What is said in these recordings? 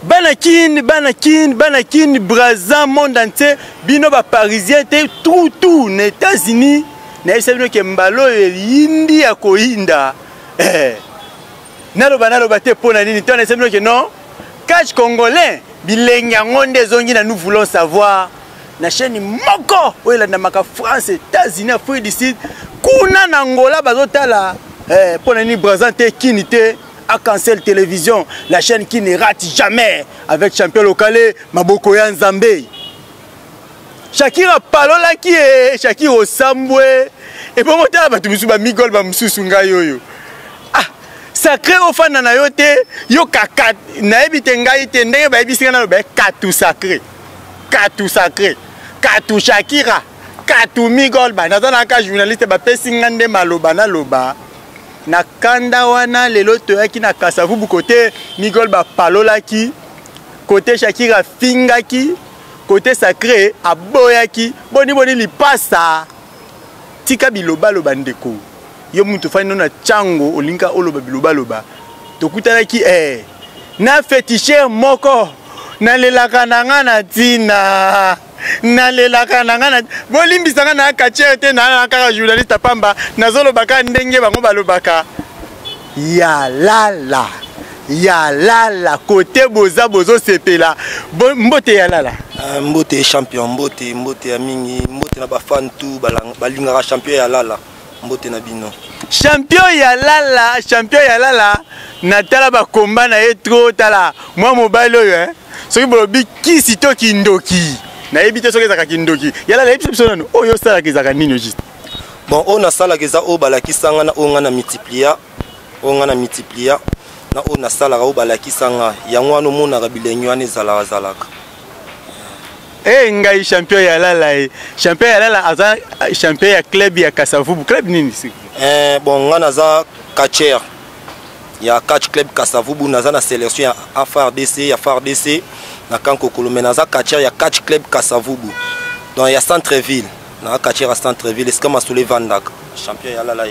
Banakin, Brazza, monde entier, bino ba parisien te tout les États-Unis, na esabino ke mbalo yindi ya koinda. Naloba te pona nini to na esabino ke non. Catch congolais, bilenga ngonde zongi na nous voulons savoir. Na chaîne moko, oela na maka France, États-Unis, Afrique du Sud, kuna na Angola bazotala. Pona ni Brazza te kinité. À Cancel Télévision, la chaîne qui ne rate jamais avec champion local Mabokoya Nzambe. Shakira Palola qui est Shakira Osambwe et pour monter là tu me suis Migol ba mususu ngayoyo. Ah, sacré au fan na yote yo kaka na ebite ngai te ndenge ba ebisinga na ba katu sacré. Katu sacré. Katu Shakira, katu Migol ba na ka journaliste ba pesinga nde maloba na loba. Na kanda wana lelo toyaki na Kasavubu côté Migol ba palolaki côté Shakira fingaki côté sacré aboyaki boni lipasa tika biloba loba ndeko yo mutu fani na chango olinka oloba biloba loba tokutanaki na féticheur moko na lelaka nanga na tina na lelaka nanga na bolimbisanga na kachete na kaka journaliste pamba nazolobaka ndenge bango balobaka ya lala côté bozo sepela mbote ya lala mbote champion mbote ya mingi mbote na ba fan tout balingaka champion ya lala mbote na bino champion ya lala na tala ba combat na etro tala moi mobile oyo soki bolobi kisi to kindoki na ebite soki ezaka kindoki yala la episode nanu oyo sala kezaka nino juste bon on a sala keza o balakisanga na onga na multiplier na o na sala o balakisanga yango wana mona bilenyo ane zalaka ngai champion ya lala aza champion ya club ya Kasavubu club nini si bon ngana za catcher ya catch club Kasavubu naza na sélection ya FARDC na kanko kolomena za catcher ya catch club Kasavubu donc ya Centreville na catcher à Centreville est-ce que ma soule vandak champion ya lala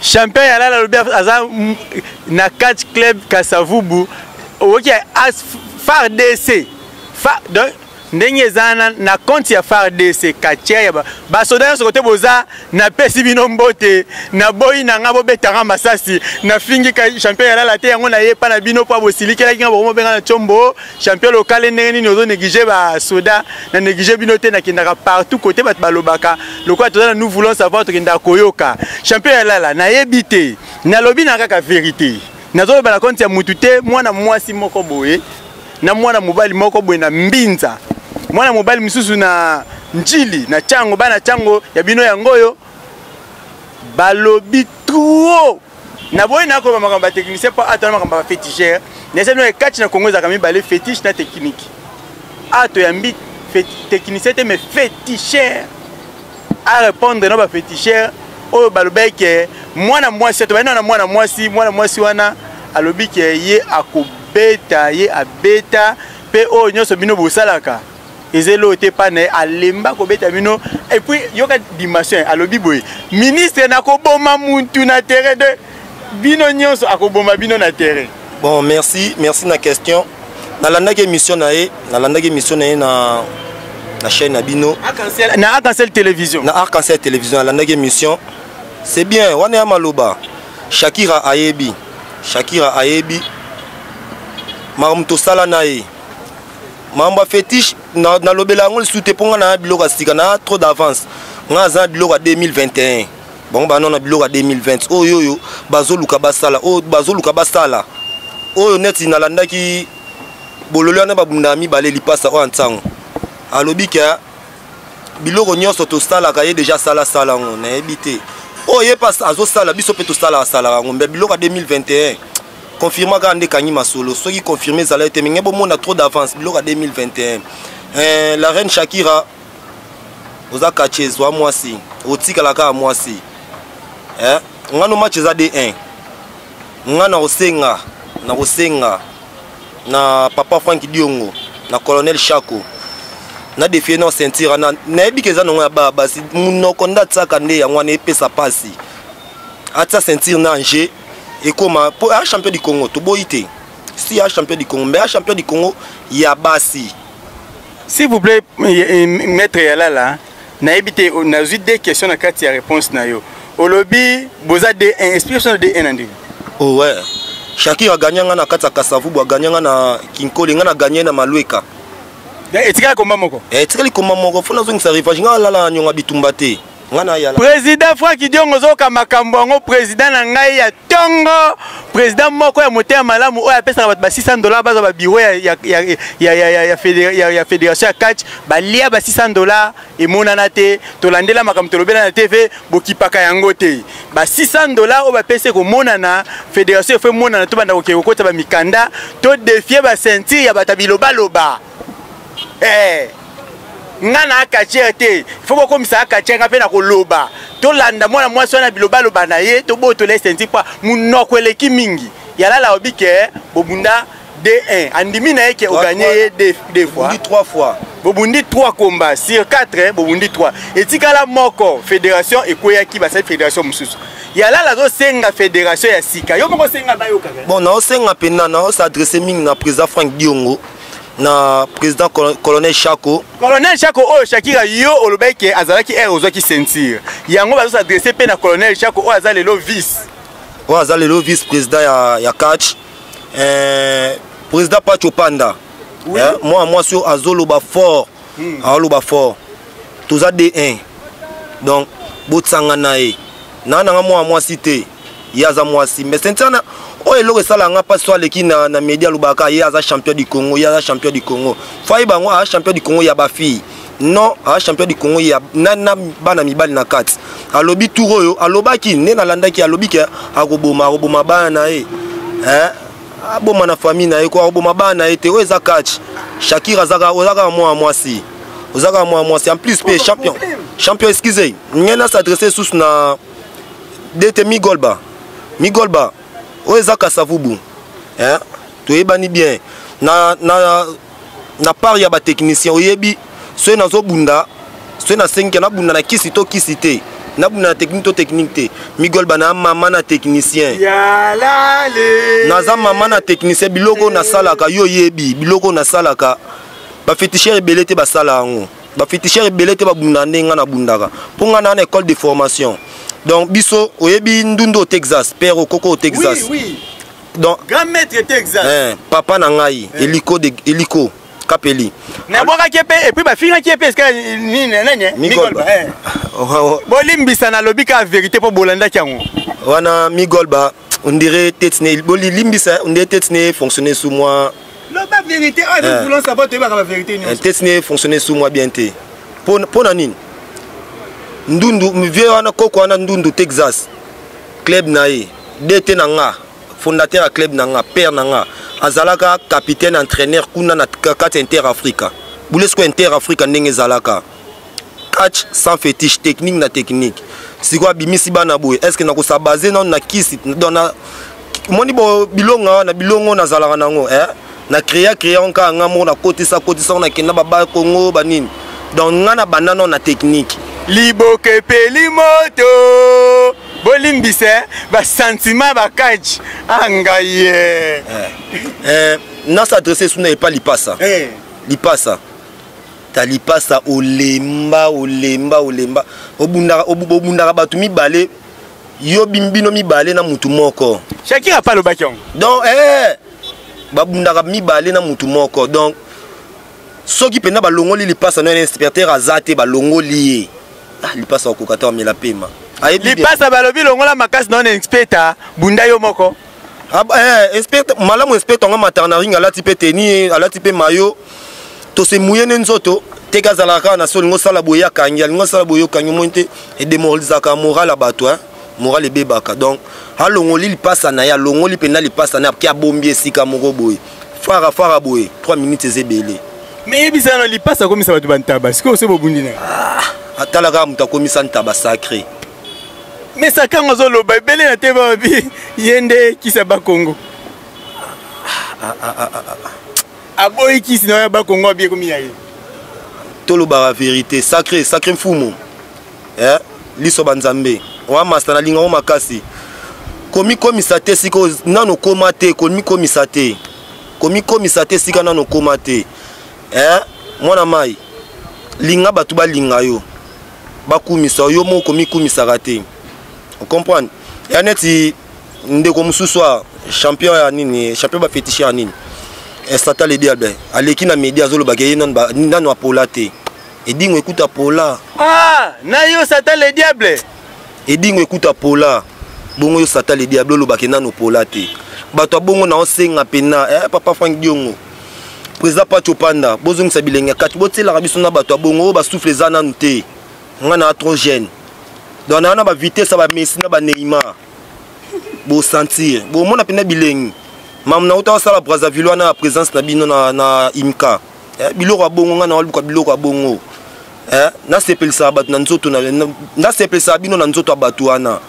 champion ya lala aza na catch club Kasavubu OK as FARDC donc ndenge zana na compte ya FARDC catcher ya ba soda so côté boza na pesi bino mbote na boyi na ngabo betanga masasi na fingi ka champion ya lala te yango na yepa na bino po bosilikela kinga bomo benga na chombo champion local ndenge ni ozo négliger ba soda na négliger bino te na kindaka partout côté bat balobaka lokwa to nous voulons savoir to kinda koyoka champion ya lala na yebite na lobi na kaka vérité nazo ba na compte ya mutu te mwana mwasi moko boye na mwana mobali moko boye na mbinza mwana mobali misusu na njili na chango bana chango ya bino ya ngoyo balobi trop na boy na ko makamba technicien pas atana makamba féticheur nese no ekati na Congo za kami balé fétiche na technique ato ya mbi technicien te mais féticheur à répondre no ba féticheur o balobeke mwana mwasi to bana na mwana mwasi wana alobi ke ye akobeta ye abeta pe o nyoso bino bosalaka ezelo te pane alemba ko beta bino et puis yoka dimension alobi boy ministre na ko boma muntu na terrain de bino nyonso akoboma bino na terrain. Bon merci na question na landaki émission na na chaîne na bino na Arc-en-Ciel Télévision na landaki émission c'est bien wana maloba Shakira ayebi mamuto sala nae mamba fétiche na lobela ngol soute ponga na biloko sika na trop d'avance nga za biloko 2021 bon ba non na biloko 2020 oyo bazoluka basala oyo neti na landaki bololo na babunda mibale lipasa o ntango alobi ka biloko nyonso to sala ka ye déjà sala ngo na ebite oyo pas azo sala biso pe to sala ngo mbe biloko 2021 confirma ka ande kanyi masolo soki confirmer zala ete minge bo mona trop d'avance biloko 2021 la reine Shakira oza kachezwa wa mwasi otika la ka mwasi ngano match za D1 ngana osenga na papa Frank Diongo na colonel Chako na défier non sentir na ebike za nonga ba basi munoko ndatsaka nde ya ngwana epesa pasi ata sentir na Angers et comme pour un champion du Congo to boité si ya champion du Congo mais ya champion du Congo ya basi. S'il vous plaît maître Yalala na ebité on a eu deux questions na kati ya réponse na yo au lobby boza de explication de un andi. Oh ouais, Shakira a gagné na kati ya Kasavubu, a gagné na Kinkoli, nga na gagné na Malueka. Etikala komba moko. Etikala komba moko fona zongi sa rivage nga lala nyonga bitumba te. Président Franck Diongo zoka makambo ngo président na ngai ya tongo président moko ya motema malamu oyo apesa ba $600 bazo ba bureau ya fédération ya catch balia ba $600 emonana te tolandela makambo tolobela na TV bokipaka yango te ba $600 oyo bapese ko monana fédération fe monana to banda kokota ba mikanda to défier ba ceinture ya batabiloba loba ngana akache te faut comme ça akache nga pe na koloba to landa mwana mwasi wana biloba loba na ye to boto le senti pa munoko eleki mingi yalala obike bobunda D1 andimi na yeke o gagner deux fois bobundi 3 fois bobundi 3 combats sur 4 bobundi 3 etikala moko fédération ekoyaki ba cette fédération mususu yalala zo senga fédération ya sika yo moko senga ba yo kaka bon na senga pena na s'adresser mingi na président Franck Diongo na président colonel Chako. Colonel Chako o Shakira yo olobeke azalaki ozaki sentir. Yango bazo s'adresser pe na colonel Chako o azali lo vice. O azali lo vice président ya catch. Président Pacho Panda. Oui. Moi sur azoloba fort. Azoloba fort. Toza D1. Donc botsanga nae. Nana moi cité. Yaza moi si mais sentana oh eloko salanga pas soit leki na média lubaka yaza champion du Congo yaza champion du Congo fai bango a champion du Congo ya ba fille non a champion du Congo ya nana bana mibali na kati alobi turoyo alobaki ne na landaki alobi ke akoboma bana aboma na famille na ko aboma bana te o eza catch Shakira zaka ozaka moi si ozaka moi si en plus pe champion excusez ngena s'adresser sous na DT Migolba oeza Kasavubu to yebani bien na part ya ba technicien oyebi so na zo bunda so na senke na bunda na kisi te na bunda na technique te Migolba na mama na technicien ya na za mama na technicien biloko na salaka yo yebi biloko na salaka ba féticheur belete ba sala ngo ba féticheur belete ba bunda ndenga na bundaka ponga na école de formation. Donc biso oyebi ndundo au Texas père okoko au Texas oui donc grand maître Texas papa na ngai hélico kapeli na boka kepe et puis ba finga kepe est-ce que ni nanya Migolba bolimbisa na lobika vérité pour bolanda kyango wana Migolba on dirait tetne boli limbisa on dirait tetne fonctionner sous moi la vérité nous voulons savoir tu la vérité nous tetne fonctionner sous moi bien te pour nani ndundu mvie wana koko wana ndundu Texas club nae DT nanga fondateur ya club nanga père nanga azalaka capitaine entraîneur kuna na kati Inter Africa bulesko Inter Africa ndenge zalaka catch sans fétiche technique na technique siko bimisi bana boye est-ce que na ko sa baser na kisi dona moni bo bilonga na bilongo na zalaka nango na créer onka ngamo na kotisa na kenda baba Congo banini donc ngana banano na technique liboke peli moto bolimbise ba sentiment ba catch angaye na s'adresser suna pas lipasa lipasa ta lipasa olemba obunda batu mibale yo bimbino mibale na mutu moko Shakira pa lo bakion donc babunda mibale na mutu moko donc soki pena balongoli lipasa na inspecteur azate balongoli lipasa okokata mi la pema lipasa balobi longola makasi non inspecteur bunda yo moko inspecteur malamu inspecteur nga maternari alati pe teni alati pe mayo to se muyene nzoto teka zalaka na so lingo sala boya kangi lingo sala boyo kangi monte et démoralisaka moral abato moral ebebaka donc alongoli lipasa na ya longoli pena lipasa na ki abombi esika moko boye fara boye 3 minutes ezebele mais bisano lipasa komisa batu bantaba siko se bobundi na atalaka muta komisa ntaba sacré mais ça quand on lo bebele na teba bi yende kisa ba Congo aboyi kisi na ba Congo bi komi yayi tolo ba vérité sacré mfumo liso banzambe wa master na linga o makasi komi komisa te siko nano koma te komi komisa te komisa te sika nano koma te mwana mai linga bato balinga yo bakumisa yo moko komikumisaka te comprendre ya neti ndeko mosusu champion ya nini champion bafetiche ya nini Satan le diable aleki na media azolobaka ye nano apola te edingo ekuta pola na yo Satan le diable edingo ekuta pola bongo yo Satan le diable olobaka nano pola te bato bongo na osenga pena papa Frank Diongo président Pacho Panda bozongisa bilenge kati botelaka biso na bato bongo basouffle eza nanu te nga na trop jeune donc na ba vitesse ba Messi na ba Neymar bo sentir bo mona pena bilengi mam na uta sala Brazzaville na présence na bino na imka biloko bongo nga na oluka biloko bongo na sepelisa bato na nzoto na sepelisa bino na nzoto bato wana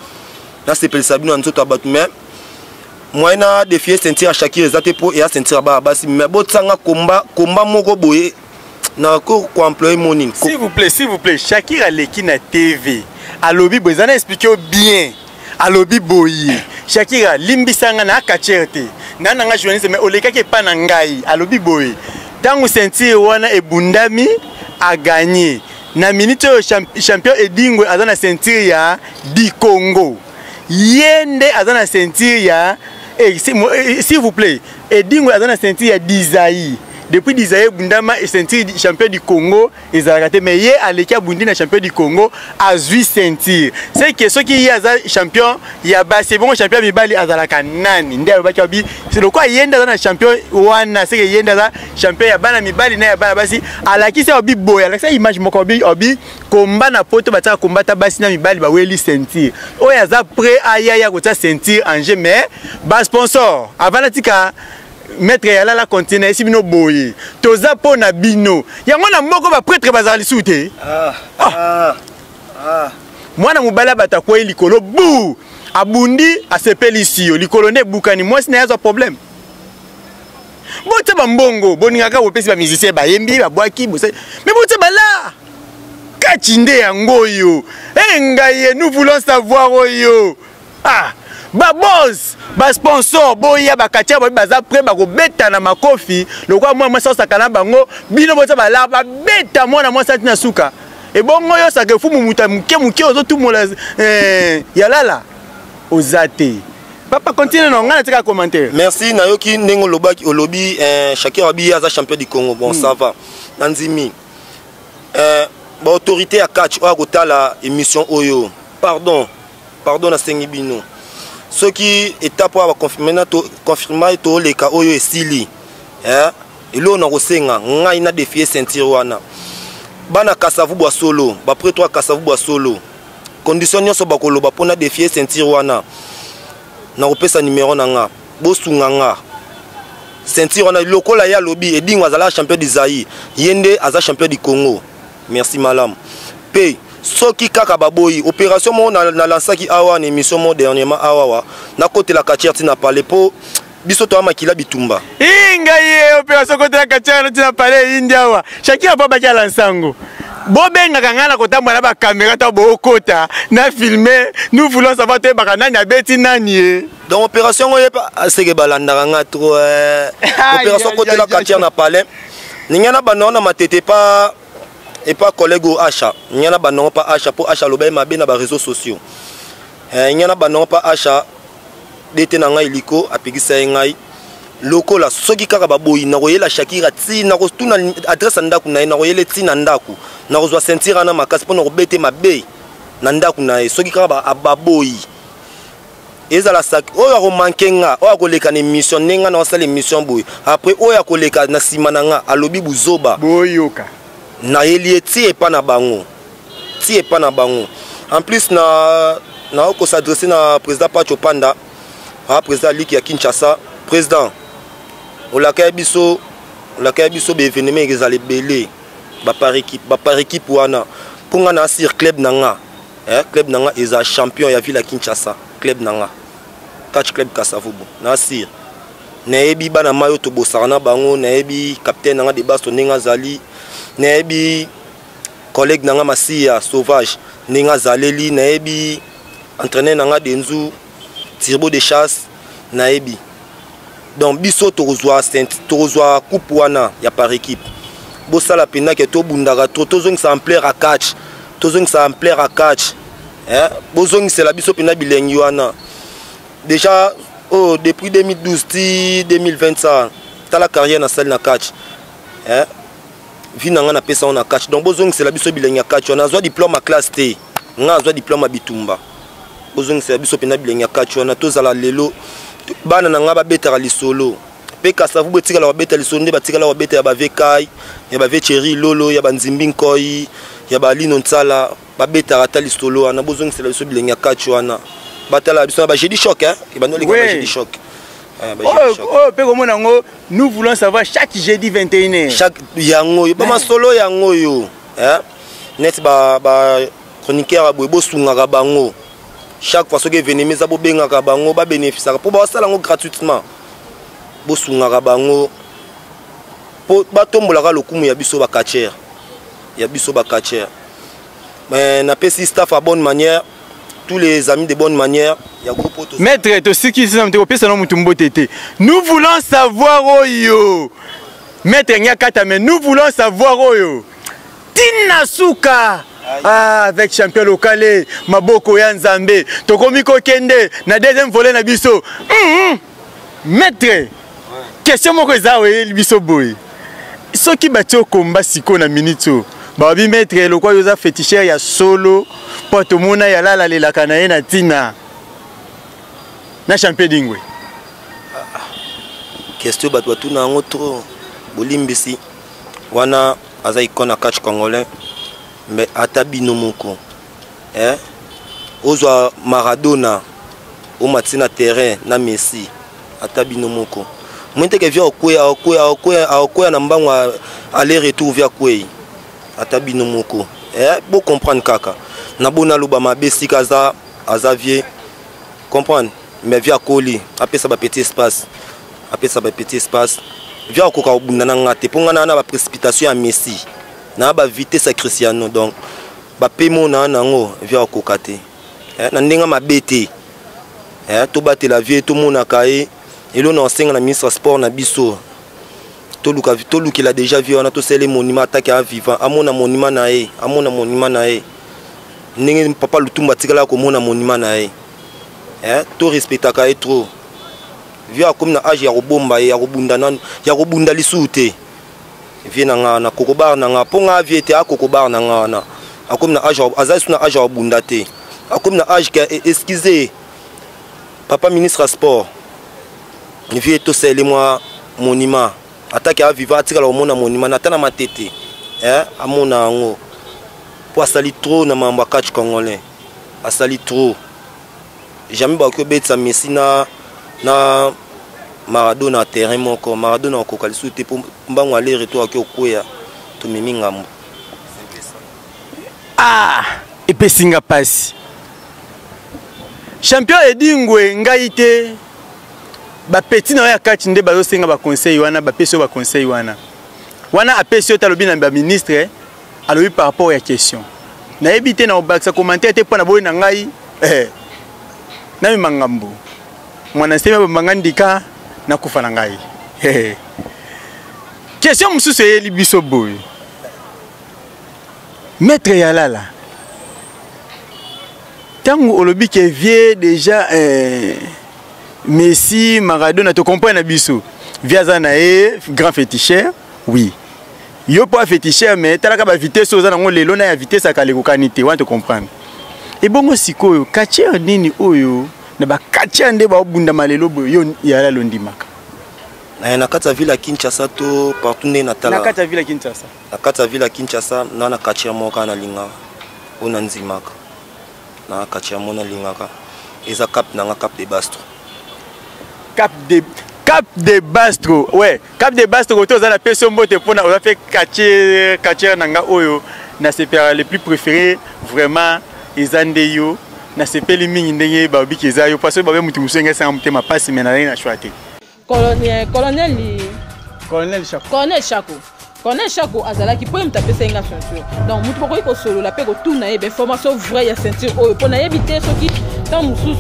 na sepelisa bino na nzoto bato mais moi na défier sentir à Shakira ezate po et à sentir ba basi mais botsanga combat moko boye na ko employer morning s'il vous plaît Shakira leki na TV alobi bozana expliquer bien alobi boyi Shakira limbisanga na kacherte nana nga journaliste mais oleka ke pa na ngai alobi boyi tangu sentir wana ebundami a gagné na minute champion edingwe azana sentir ya di Congo yende azana sentir ya s'il vous plaît edingwe azana sentir ya Dizaï depuis Dizaï bundama et sentir champion du Congo ezalaka mais ye aleki bundi na champion du Congo azui sentir c'est que ceux qui y a champion ya basi bon champion mibali azalaka nani ndio baki obi c'est le quoi yenda na champion wana c'est que yenda za champion ya bana mibali na ya bana basi alaki c'est obi boya alaki ça image moko obi combat na poto bataka combattre basi na mibali ba weli sentir oya za prêt aya ko ta sentir en jeu mais ba sponsor avant la tika maître ya la continue si bino boye toza po na bino yango na moko ba prêtre bazali soute mwana mobala batakwa likolo bu abundi asepeli sio likolo ne bukani moi sina yazo problème bote ba mbongo boningaka opesi ba musicien ba yembi ba bwaki bose mais bote ba la kachinde yango yo ngai nous voulons savoir oyo ba boss ba sponsor boya ba katia ba baza prêt ba ko beta na makofi lokwa moi ça sakana bango bino boza ba la ba beta mwana moi ça tina suka et bongo yo ça ke fumu muta muke ozo tout mola ya lala ozate papa continue non ngana tika commentaire merci nayoki ndengo lobaki olobi Shakira bi aza champion du Congo bon ça va nanzimi ba autorité à catch o kotala émission oyo pardon na sengibino ce qui étape pour confirmer to le cas oyo esili elo na kosenga ngai na défier sentir wana bana kasavu bwa solo ba près toi kasavu bwa solo condition nyonso bakoloba pona défier sentir wana na kopesa numéro nanga bosunga nga sentir wana lokola ya lobby edingo azala champion d'Isaïe yende aza champion du Congo merci madame p soki kaka baboyi opération mo na lansaki awa na émission mo dernièrement awa na côté la kacherte na parler po biso to makila bitumba ingaye opération côté la kacherte na parler india wa Shakira baba kia lansango bobenga kangana kotambola ba caméra ta bokota na filmer nous voulons savoir te baka nani abeti nani donc opération oye pa seke balanda nga trop opération côté la kacherte na parler ningana banona matete pa et pas collègue au achat il y en a banon pas achat pour achat lobé ma bien na ba réseaux sociaux il y en a banon pas achat dete na ngai liko apikisa ngai loko la soki kaka baboyi na koyela Shakira ti na ko tuna adresse ndaku na koyele ti na ndaku na ko zwa sentir na makasi pona ko bete mabe na ndaku na soki kaka baboyi ezala sak oyo ko mankenga oyo ko leka na émission nenga na osala émission boy après oyo ko leka na simana nga alobi buzoba boyoka na elie ti e pa na bango en plus na ko s'adresser na président Pacho Panda président Liki ya Kinshasa président olaka biso be événement ezali belé ba par équipe wana ponga na sir club nanga club nanga eza champion ya ville ya Kinshasa club nanga catch club Kasavubu na sir na ebi bana mayo to bosana bango na ebi capitaine nanga de baso nenga zali Nebi collègue nanga Masia sauvage ninga zaleli naebi entraîneur nanga Denzu Tirbo de chasse naebi donc biso tozwa coupe wana ya par équipe bosala pena ke tobundaka tozongisa ampleur à catch tozongisa ampleur à catch bozongisela biso pena bilengi wana déjà depuis 2012 ti 2020 ça tala carrière na salle na catch vina nga na pesa on a catch donc bozongisela biso bilengi ya catch wana azwa diplôme à classe T nga azwa diplôme à bitumba bozongisela biso pena bilengi ya catch wana tozala lelo bana na nga babetaka lisolo pe kasavu botikala babeta lisolo nde batikala babeta ya bavekai ya bavecheri lolo ya banzimbi nkoi ya balino ntsala babetaka ata lisolo wana bozongisela biso bilengi ya catch wana batala biso ba jeudi choc bandolika ba jeudi choc pe komona ngo nous voulons savoir chaque jeudi 21h chaque yango ba masolo yango yo net ba chroniqueur aboy bosungaka bango chaque fois que venez mes abo bengaka bango ba bénéficier pour ba sala ngo gratuitement bosungaka bango po batombolaka lokumu ya biso ba catcher mais na pesi staff à bonne manière tous les amis de bonne manière ya groupe auto maître to siki sisa mteko pesa no mutumbo tete nous voulons savoir oyo maître Nyakata mais nous voulons savoir oyo Tina Suka avec champion local maboko ya Nzambe tokomi ko kende na deuxième volet na biso maître question moko ezawe biso boy soki batio komba siko na minute babi maître lokwa yoza féticheur ya solo po tomona ya lala lelaka na ye na Tina na champion dingwe question batwa tuna ngo trop bolimbisi wana aza ikona catch congolais mais atabino moko ozwa Maradona o matina terrain na Messi atabino moko mwente ke via okoya na mbango aller retour via kwei atabino moko bo comprendre kaka na bona loba mabesi kaza azavie comprendre mais via koli apesa ba petit espace via koka obunda na ngate ponga na ba précipitation ya Messi na ba vitesse à Cristiano donc ba pemo na nango via kokate na ndenga mabete to batela vie to mona kae elo na ensenga na ministre sport na biso to luki la déjà vu on a to sele monument attaque à vivant amona monument na e ndenge papa Lutumba tikala ko mona monument na e to respectaka e trop via comme na age ya robomba ya robunda lisute vient na kokobar na ponga viete a kokobar na akom na age azai na age robunda te akom na age ka excusez papa ministre sport vie to sele moi monument attaque à vivant tikala ko mona monument na tana matete amona ngo po asali trop na mamba catch congolais asali trop jamais ba ko betsa Messi na Maradona terrain moko Maradona ko kalisute po mbango aller retour akyo koya to mimi ngambo epesinga pasi champion edingwe ngaite ba petit na ya catch nde bazo senga ba conseil wana ba peso ba conseil wana apesi otalobi na ba ministre alobi par rapport à question na ebité na obaksa commentaire te pona boy na ngai na mangambo mwana sema bangandika na kufa na ngai question mususu eli biso boy maître Yalala tango olobi ke vie déjà Messi Maradona te comprendre na biso via zana grand féticheur oui yo pas féticheur mais talaka ba vitesse oza nango lelo na ya vitesse akaleko kanite want to comprendre et bongo sikoyo catcher nini oyo na ba catcher nde ba bunda malelo boyo yo Yalala londimaka na kata villa Kinshasa to partout ne natala na kata villa Kinshasa na catcher moka na linga ona nzimaka na catcher mona lingaka eza cap na cap de Bastro Cap de Bastro, ouais. Cap de Bastro, tu as la personne qui a fait catcher nanga oyo. Na separa les plus préférés, vraiment, ils ont des yo. Na separa les mines ndenge babi kezayo. Parce que babi mutu musenga sa mute ma passe mais na rien à choisir. Colonel Chako. Connaît chaque azalaki pour me taper senga ceinture. Donc mutu poko ko solo la pe ko tout na yebe formation vraie ya ceinture oyo pour na yebite soki tant mususu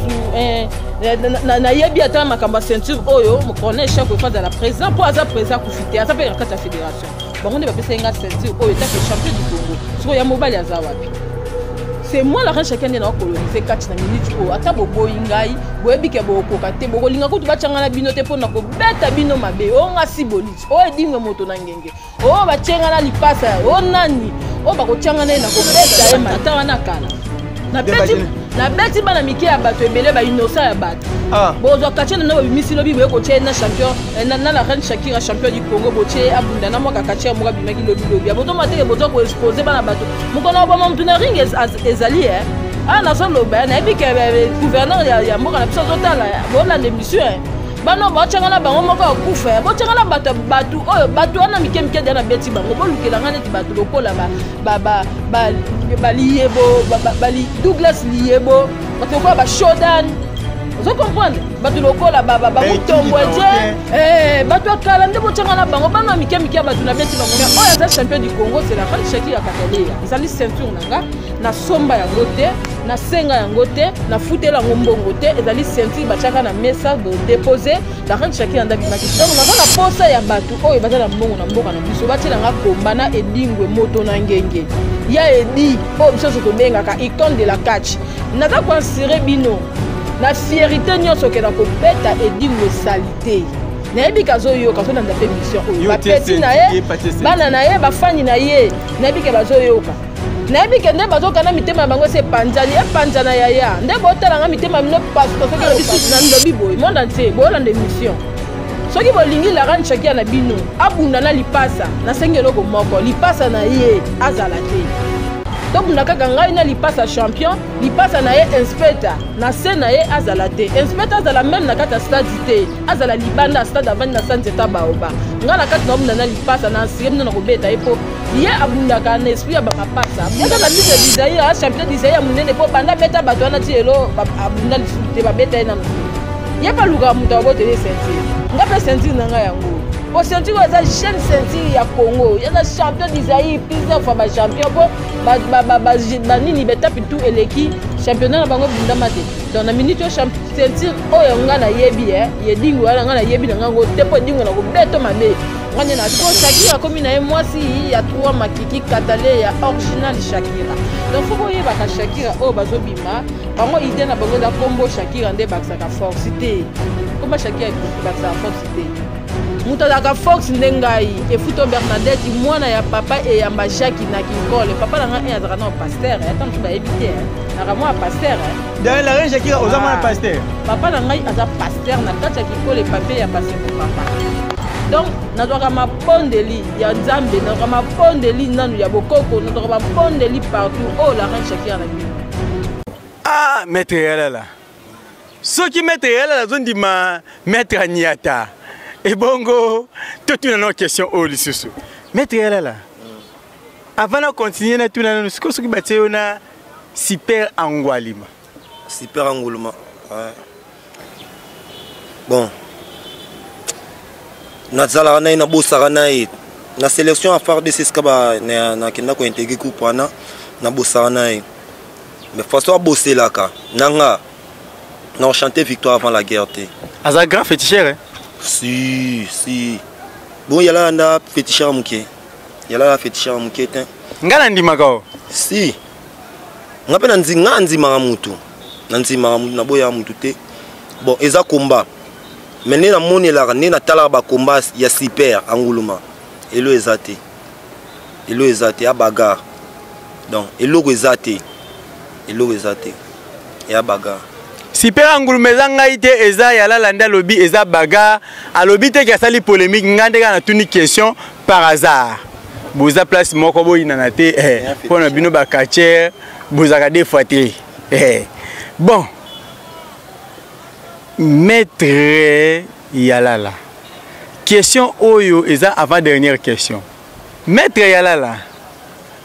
na yebi ata makamba ceinture oyo mo connaît chaque fois dans la président pour aza président ko fité aza pe ka ta fédération. Bon on ne va pas senga ceinture oyo ta ke champion du Congo. So ya mobile ya zawapi. C'est moi la chacun de nos coloniser 4 minutes o ata bobo ingai boyebi ke boko kate boko linga kutu bachanga na bino te pona ko beta bino mabe o ngasi boniti o edinga moto na ngenge o bachenga na lipasa o nani o bako changa na ko beta e mata wana kala na beti bana mike ya bato ebele ba innocent ya bato bozo kachena no bimisilo bibo ko chena champion na la reine Shakira champion du Congo boche abunda na mwaka kachia mwaka bimaki lobi aboto mateke bozo ko exposer bana bato mukona obama mtu na ring ezali na solo ba na ebike gouverneur ya mboka na biso zotala bona l'émission bano bachanga na bango moko akufa bachanga na bato oyo bato wana mikemike na beti bango bolukela ngane ti bato lokola ba liebo bali Douglas liebo bato ko ba Shodan vous comprenez bato lokola ba mutombweje bato akala nde bachanga na bango bano mikemike bato na beti bango mais oyo za champion du Congo c'est la reine Shakira Katelea ezali ceinture nanga na somba ya gote na senga yango te na futela ngombongo te ezali ceinture bachaka na mesa de déposer la reine Shakira ndabi makisi donc na posa ya bato oyo bazala mbongo na mboka na biso batela nga kombana edingwe moto na ngenge ya edi o biso to benga ka icône de la catch naza ko insérer bino na fierté nyonso ke na ko beta edingwe salité na yebi kazo yo kazo na ndape mission oyo ba petit na ye bana na ye ba fani na ye na yebi ke bazo yoka na yebi ke nde bazo kana mitema bango se panjani e panjana yaya nde botala nga mitema mino pasto soki na bisu na ndobi boy monde entier bola de mission soki bolingi la reine Shakira na bino abunda na lipasa na sengelo ko moko lipasa na ye azala te to bunda kaka ngai na lipasa champion lipasa na ye inspector na se na ye azala te inspector azala même na kata stade te azala libanda stade avant na santé tabaoba ngala kata na bunda na lipasa na sirem na ko beta epo ye abundaka na esprit ya bakapasa yaka na mise Isaïe champion d'Isaïe munene po banda beta bato wana ti elo abunda lisute babeta na ye baluka muto abotele ceinture ngape ceinture na nga yango o ceinture eza chaîne ceinture ya Congo yaka champion d'Isaïe plusieurs fois ba champion po ba nini betapi tout eleki championnat na bango bundama te donc na minute ceinture oyo nga na yebi ye dingo wana nga na yebi na ngo te po dingo na ko beto mabe ngane na ko Shakira komi na ye mwasi ya 3 makiki katale ya original Shakira donc faut boye ba Shakira o bazobima bango idée na bango da combo Shakira nde bakisaka force te komba Shakira bakisaka force te muto da force ndengai e futo Bernadette mwana ya papa e ya Jacques na kikole papa na nga azaka na pasteur tant tu ba éviter na moi pasteur dans la reine Shakira aux amants pasteur papa na ngai aza pasteur na kati ya kikole papa ya pasteur papa donc na doka mapondeli ya Nzambe na doka mapondeli nanu ya bokoko na doka mapondeli partout oh la reine Shakira na bino maître yalala soki maître yalala zondima maître Niata et bongo toute une question au lisusu maître yalala avant de continuer na tuna nous ce qui batte na super angwalima ouais. Bon nazala na bosaka na na sélection à faire de seskaba na kenda ko intégrer groupe wana na bosaka na mais façon à bosser là ka nanga na chanter victoire avant la guerre te aza grand féticheur si bon yala nda féticheur muke yala la féticheur muke te ngala ndima kao si ngape na nzima mutu na boya mutu te bon eza combat mais na moni la na tala ba combat ya super anguluma elo ezate ya bagarre donc elo ezate ya bagarre super anguluma ezanga ite eza ya la landa lobby eza bagarre a lobby te ka sali polémique ngande kana tuni question par hasard boza place moko boyina na te pona bino ba catcher bozaka des fois te bon maître Yalala question oyo eza avant dernière question maître Yalala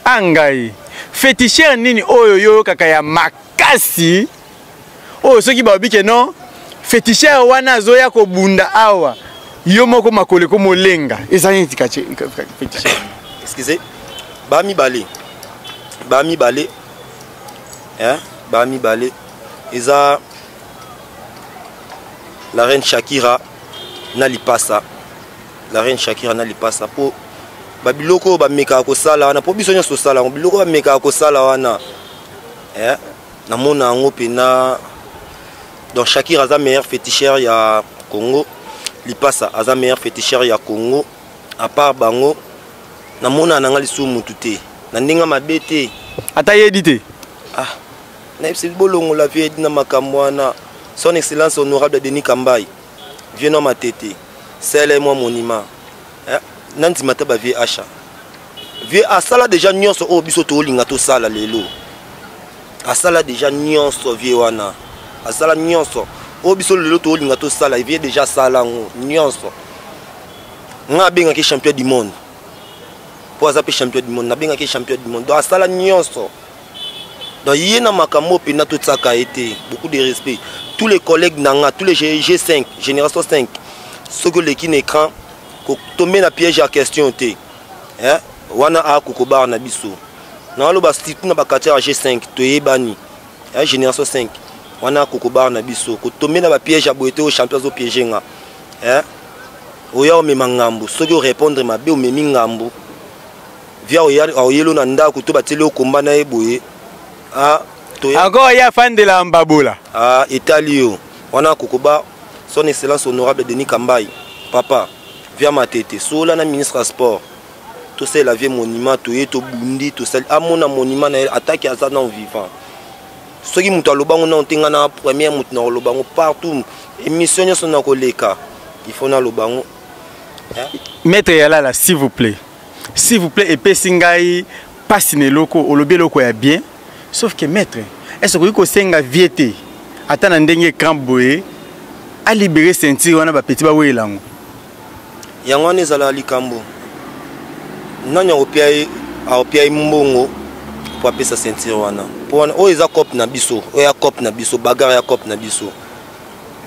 angai féticheur nini oyo yo kaka ya makasi oyo soki ba bike non féticheur wana zoya ko bunda awa yo moko makole ko molenga ezali tikache fétiche. Excusez. Bami balé hein, Bami balé eza la reine Shakira na lipasa, la reine Shakira na lipasa po babiloko ba meka ko sala wana po biso nyoso sala biloko ba meka ko sala wana hein, na mona ngo pena. Donc Shakira aza meilleure fétichère ya Congo, lipasa aza meilleure fétichère ya Congo. À part bango na mona nanga lisu mututé na ndinga mabete ata yedité ah na ipsi bolongo la vie na makamwana. Son excellence honorable Denis Kambai vieux nom matete c'est moi monument nanti mata ba vie acha vieux asala déjà nyonso o biso to linga to sala lelo asala déjà nyonso vieux wana asala nyonso o biso lelo to linga to sala vieux déjà sala nyonso nga benga ki champion du monde pour azape champion du monde na benga ki champion du monde donc asala nyonso donc yena makamo pena tout ça a été beaucoup de respect tous les collègues nanga tous les G5 génération 5 ceux que les kin écran ko tomber na piège à question té hein wana a kokobar na biso na lo ba stick na ba katia G5 to yebani hein génération 5 wana kokobar na biso ko tomber na ba piège à boité au champion zo piéger nga hein oya o memangambo soki o répondre mabe o memi ngambo via o yelo na ndako to bateli o komba na eboye ah to encore ya fan de la mbabola ah Italio wana kokoba son excellence honorable Denis Kambai papa via matete sola na ministre à sport tout ça la vie monument to yeto bundi to ça amona monument na attaque à ça non vivant soki mutu alobango na ntenga na première mutu na lobango partout émission nyo sona koleka il faut na lobango. Maître Yalala, s'il vous plaît, et pesingai passe ne loko, olobe loko ya bien, sauf que maître, est-ce que vous senga viété, attend ndenge cramboé, à libérer ceinture wana ba petit ba welango. Yango nezala likambo. Nanya opiai mbongo pour apesa ceinture wana. Pour o eza cop na biso, o ya cop na biso, bagarre ya cop na biso.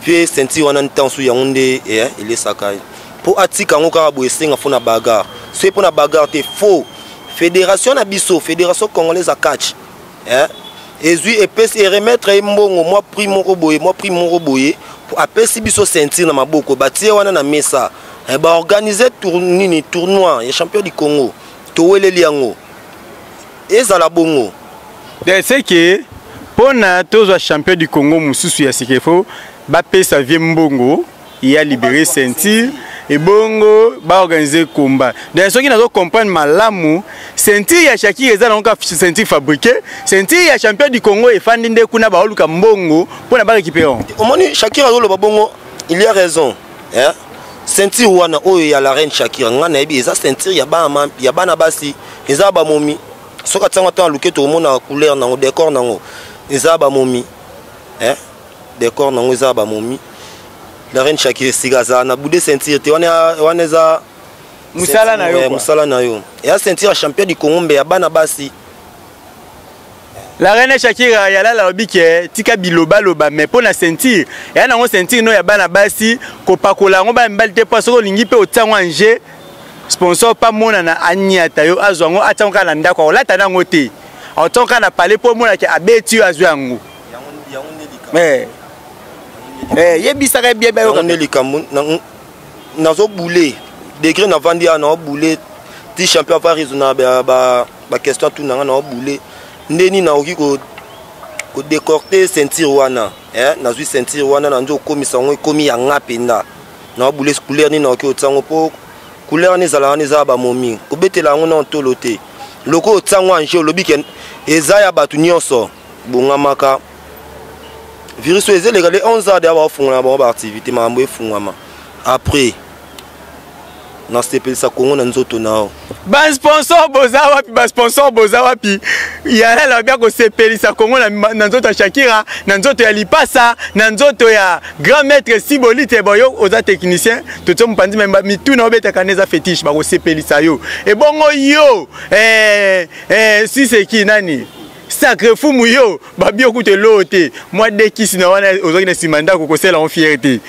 Vie ceinture wana ntansu yangonde il est sakai. Pour atika ngo ka boye senga fona bagarre. C'est pour na bagarre te faux. Fédération na biso, fédération congolaise à catch. Ezui epesi et remettre mbongo moi prix mon roboye pour apesi biso ceinture na maboko batie wana na mesa. Ba organiser tournoi ya champion du Congo. To weleli yango. Ezala bongo. C'est que pour na tozo champion du Congo mususu ya sikefo ba pesa vie mbongo, il a libéré ceinture. Et bongo ba organiser combat. Dans ceux qui n'ont pas comprendre malamu, ceinture ya Shakira eza donc ceinture fabriquée, ceinture ya champion du Congo et fan ndé kuna ba oluka mbongo pour na ba récupérer. Au moins Shakira lo ba bongo, il y a raison, hein. Ceinture wana oyo ya la reine Shakira ngana ebi eza ceinture ya bana basi, eza ba momi. Soka tsanga ta luketo mona couleur na décor nango. Eza ba momi. Hein? Décor nango eza ba momi. La reine Shakira sigaza na boudé ceinture te wana za musala na yo musala na yo et a ceinture champion du Congo ya bana basi. La reine Shakira Yalala lobike tika biloba loba mais pour la ceinture ya nango ceinture no ya bana basi ko pakola ngo ba mbalite paso ko lingi pe otango anje sponsor pa mona na aniata yo azwango atango na ndako olata nango te otonka na parler pour mona ke abeti azwango mais yebisaka bien ba on est likambo nazo boulé degré na vandi na boulé ti champion pas raisonnable ba question tout na boulé ndeni na oki ko décorter ceinture wana na zui ceinture wana na nzo komisa ngo komi ya ngapenda na boulé couleur ni na oki otsango po couleur ni zala ni za ba momi ko betela ngo na ntolote loko otsango anje lobike eza ya batu nyonso bongamaka virus est légal 11 ans d'avoir fondé la activité mambo efungama après na stepel sa Congo na nzoto nao ba sponsor boza wapi ya la bien ko sepeli sa Congo na nzoto Shakira na nzoto ya lipasa na nzoto ya grand maître Sibolite boyo oza technicien toto mpandi memba mitu na obeta kaneza fétiche ba ko sepeli sa yo e bongo yo si c'est qui nani sacré fou mouyo babio koute lote moi de kisi na wana ozaki na simanda ko kosela en fierté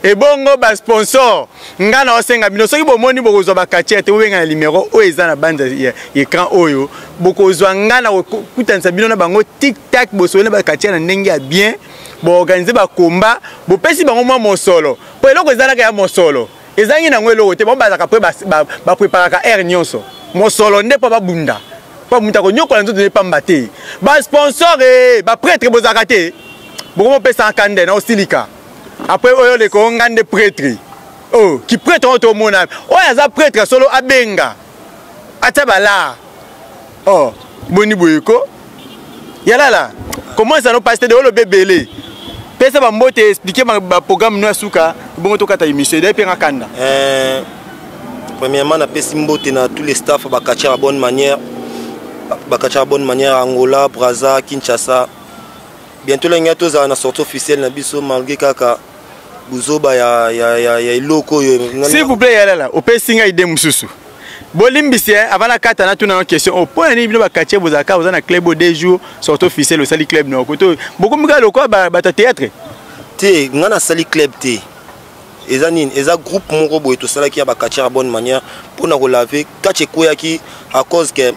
et bongo ba sponsor ngana osenga bino soki bomoni bokozwa ba quartier te obenga na numéro o eza na bande écran oyo bokozwa ngana kutanisa bino na bango tic tac bosole ba quartier na ndenge ya bien bo organiser ba combat bo pesi bango mwa mosolo po eloko ezalaka ya mosolo ezangi na ngwelo te bon bazaka pre ba préparaka air nyonso mosolo nde pa babunda pas muta ko nyoko nzo ne pamba te ba sponsor ba prêtre bozaka te bokomo pesa kande na osilika après oyo le ko ngande prêtre oh qui prêtre on to mona oya za prêtre solo abenga atabala oh boni boyeko yalala comment ça no pasteur de olo bebele pesa ba mbote expliquer ba programme no asuka bongo to kata émission de penga kanda premièrement na pesi mbote na tous les staff ba katia à bonne manière bakacha bonne manière Angola, Brazza, Kinshasa. Bientôt les gars na sortie officielle na biso malgré kaka buzoba ya loko yo. S'il vous plaît là, au pesinga ide mususu. Bolimbisi avant la carte na tuna une question au point ni bino bakache bozaka vous na club des jours sortie officielle au sali club na koto. Beaucoup mga loko ba théâtre. Te ngana sali club te. Eza groupe moko boy to sala ki ba kacha à bonne manière pour na relaver kache koyaki à cause que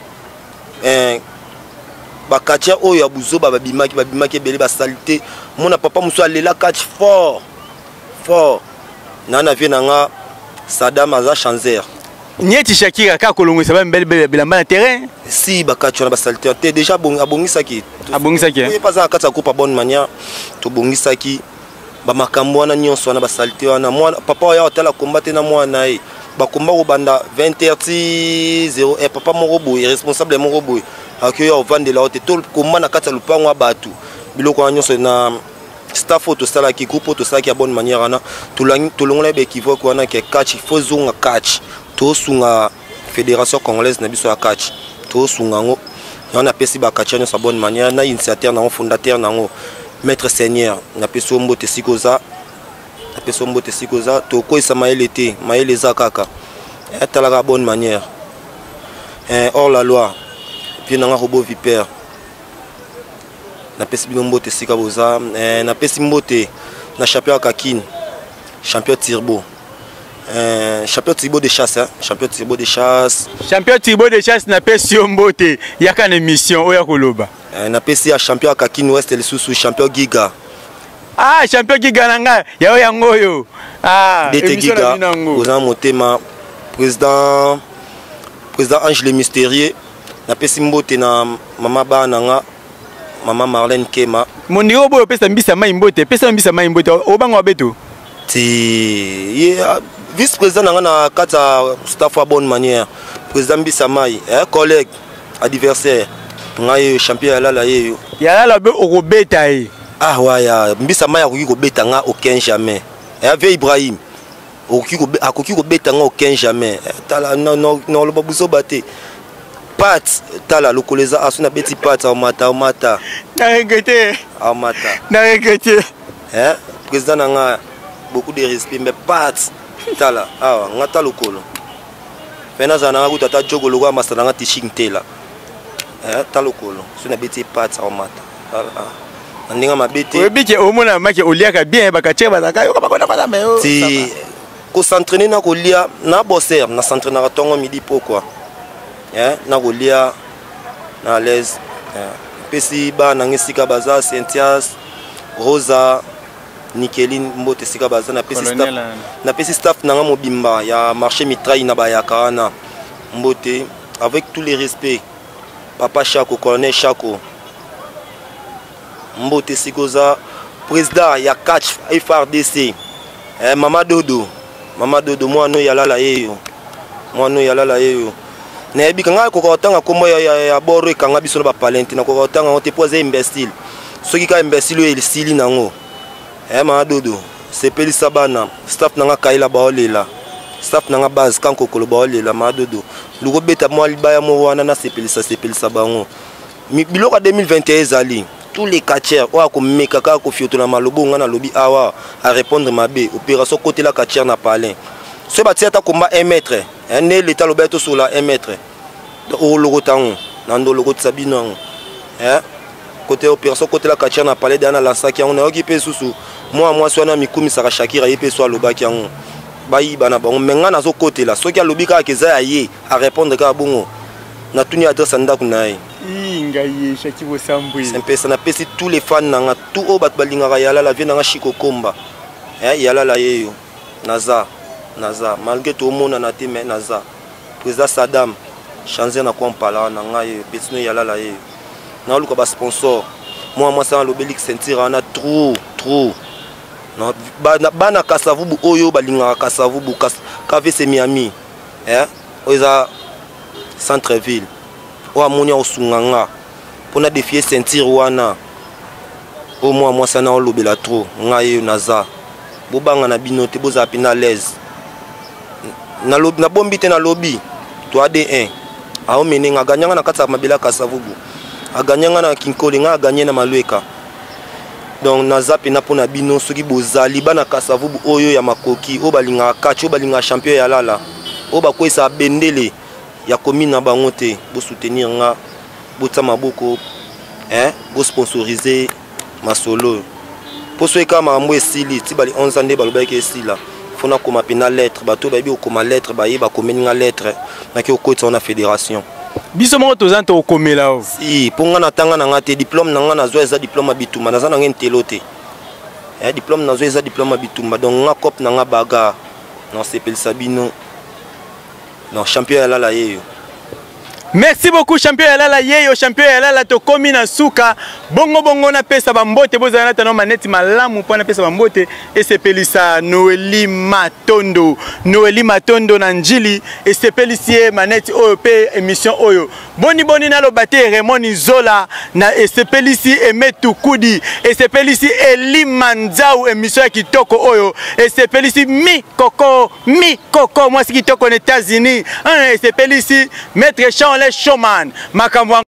bakatia oyo abuzoba babimaki ebele basalite mona papa muso alela catch fort nana vie nanga Saddam aza chanzer Nieti Shakira ka kolongisa ba mbele bilamba na terrain si bakatia na basalite te déjà abongisaki pas za kata coupe à bonne manière to bongisaki ba makambo wana nyonso na basalite wana mwana papa oyo atala combattre na mwana e bakomba ko banda 20h0 et papa moko boy responsable moko boy accueillir au vendre la haute tout komba na kata lupango abatu biloko nyonso na staff to sala ki groupe to sala ki bonne manière ana to longola be kivoka wana ke catch faut zunga catch to sunga fédération congolaise na biso ya catch to sunga ngo na pesi ba catch nyonso bonne manière na initiateur na fondateur nango maître seigneur na peso mbote sikoza to ko isa maele za kaka etala bonne manière hors la loi puis na robot vipère na pesi mbote sika boza na pesi mbote na champion kakine champion turbo de chasse champion turbo de chasse na pesi mbote yaka na émission oya koloba na pesi ya champion kakine ouest le sous champion giga. Ah, champion Giga nanga, yao yango yo. Ah, Dete Giga, président Motema, président Ange le Mystérieux, na pesi mbote na mama ba nanga, mama Marlène Kema. Mondiro boyo pesa mbisa mai mbote, obango abeto. Ti vice président nanga na kata staff à bonne manière, président mbisa mai, collègue, adversaire, ngai champion yala yeyo. Yala be okobeta e. Ah ouais, mbisa maya akoki kobeta nga aucun jamais. Avec Ibrahim, akoki kobeta nga aucun jamais. Tala non le babuzo baté. Pat tala lokoleza asuna beti pat au mata. Na regretté. Au mata. Na regretté. Président nga beaucoup de respect mais pat tala ngata lokolo. Fena zana nga kutata jogo lokwa masana nga tishing tela. Talokolo. Suna beti pat au mata. Ndinga mabete obike omona make oliaka bien bakache bazaka yo bakona kwa meyo si ko s'entraîner na kolia na bosser na s'entraîner na tongo midi pourquoi na kolia na l'aise pesi ba na ngisika baza Saint-Thias Rosa Nikeline mbote sika baza na pesi staff na mobimba ya marché mitraille na bayaka na mbote avec tous les respects papa Chako colonel Chako mbote sikoza président ya catch FRDC mama dodo mwana yalala yeyo na yebi kanga ko kotanga kombo ya boro kanga biso ba palente na ko kotanga on te pose imbécile soki ka imbécile el sili nango mama dodo sepeli sabana staff nanga kaila baolela staff nanga base kanko kolo baolela mama dodo luko beta mo libaya mo wana na sepeli sabango biloko 2021 ezali tous les catchers ou comme mekaka ko fioto na malobo ngana lobi awa à répondre mabe opération côté la catcher na palin ce bâti ata combat 1 mètre ne l'état lobeto sur la 1 mètre au logo tango nando logo tsabino côté opération côté la Katia na parlé dans la sac on a occupé sous moi soit na mikumi sara Shakira yepé soit lobaki yango bayi bana bango menga na zo côté là soki alobika keza aye à répondre ka bongo na tuni adresse ndako nae ngaye Shaki Bosambwe c'est un peu ça na pesi tous les fans nanga tout o bat balingaka yala la vie nanga Chiko Komba yala la yeyo naza malgré tout monde na te mais naza président Saddam changer na quoi parler na ngai betino yala la yeyo na luka ba sponsor moi ça l'obélix sentir ana trop non bana kasavubu oyo balingaka kasavubu KVC Miami oza centre ville o amoni osunganga pona défier sentir wana au moi ça na lobela trop ngai naza bobanga na binote boza pina l'aise na lobby na bombite na lobby 3D1 a menenga ganyanga na katsa mabela kasavubu a ganyanga na kinkole nga gagné na malweka donc naza pena pona bino soki bozali bana kasavubu oyo ya makoki o balinga kacho balinga champion ya lala o bakwesa bendele ya commune na bango te bo soutenir nga bota maboko bo sponsoriser masolo poso eka mambo esili ti bali 11 ans nde balobaki esila fona koma pena lettre bato babi okoma lettre baye ba komeninga lettre na ki okoti na fédération biso moko tozanta okomela o si ponga na tanga na ngate diplôme na nga na zo eza diplôme bituma naza na ngene telote diplôme na zo eza diplôme bituma donc nga cop na nga baga non sepel sabino non champion la la yeyo. Merci beaucoup champion Yalala yeyo champion Yalala to komi na suka bongo na pesa bambote bozana na tano maneti malamu pona pesa bambote esepelisa Noeli Matondo na njili esepelisie maneti oyo pe émission oyo boni na lo bate Raymond Zola na esepelisi Emetu Kudi esepelisi Eli Manzau émission ya kitoko oyo esepelisi mi koko moi si kitoko aux États-Unis esepelisi Maître Jean les showman makambo